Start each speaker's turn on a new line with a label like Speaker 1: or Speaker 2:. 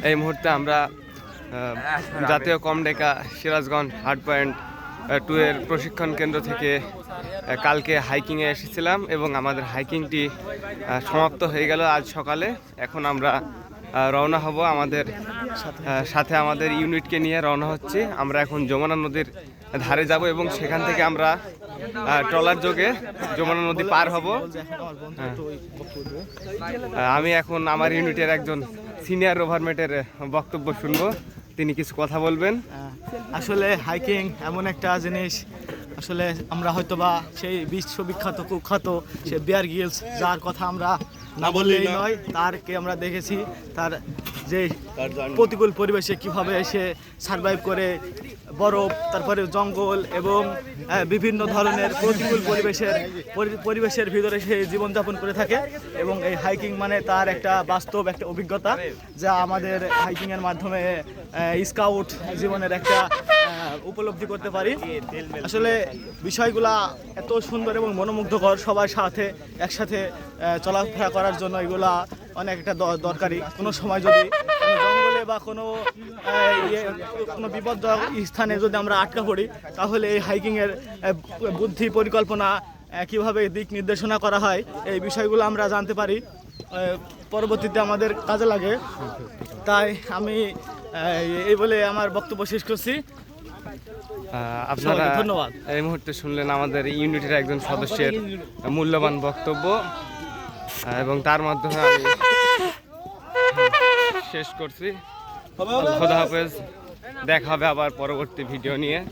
Speaker 1: এই মুহূর্তে আমরা জাতীয় কমডেকা সিরাজগঞ্জ হার্ড পয়েন্ট 2 এর প্রশিক্ষণ কেন্দ্র থেকে কালকে হাইকিংয়ে এসেছিলাম এবং আমাদের হাইকিংটি সমাপ্ত হয়ে গেল আজ সকালে। এখন আমরা রওনা হব, আমাদের সাথে আমাদের ইউনিটকে নিয়ে রওনা হচ্ছি। আমরা এখন যমুনা নদীর ধারে যাব এবং সেখান থেকে আমরা ট্রলার যোগে যমুনা নদী পার হব। আমি এখন আমার ইউনিটের একজন সিনিয়র ওভারমেটের বক্তব্য শুনবো, তিনি কিছু কথা বলবেন।
Speaker 2: আসলে হাইকিং এমন একটা জিনিস, আসলে আমরা হয়তোবা সেই বিশ্ববিখ্যাত কুখ্যাত সে বিয়ার গ্রিলস, যার কথা আমরা না বললেই নয়, তারকে আমরা দেখেছি তার যে প্রতিকূল পরিবেশে কিভাবে সে সারভাইভ করে, বরফ, তারপরে জঙ্গল এবং বিভিন্ন ধরনের প্রতিকূল পরিবেশের ভিতরে সে জীবনযাপন করে থাকে। এবং এই হাইকিং মানে তার একটা বাস্তব একটা অভিজ্ঞতা, যা আমাদের হাইকিংয়ের মাধ্যমে স্কাউট জীবনের একটা উপলব্ধি করতে পারি। আসলে বিষয়গুলা এত সুন্দর এবং মনোমুগ্ধকর, সবার সাথে একসাথে চলাফেরা করার জন্য এগুলা অনেকটা দরকারি। কোনো সময় যদি জঙ্গলে বা কোনো বিপজ্জনক স্থানে যদি আমরা আটকা পড়ি, তাহলে এই হাইকিংয়ের বুদ্ধি পরিকল্পনা কীভাবে দিক নির্দেশনা করা হয়, এই বিষয়গুলো আমরা জানতে পারি, পরবর্তীতে আমাদের কাজে লাগে। তাই আমি এই বলে আমার বক্তব্য শেষ করছি।
Speaker 1: আপনারা
Speaker 2: ধন্যবাদ।
Speaker 1: এই মুহূর্তে শুনলেন আমাদের ইউনিটের একজন সদস্যের মূল্যবান বক্তব্য এবং তার মাধ্যমে আমি শেষ করছি। খোদা হাফেজ, দেখা হবে আবার পরবর্তী ভিডিও নিয়ে।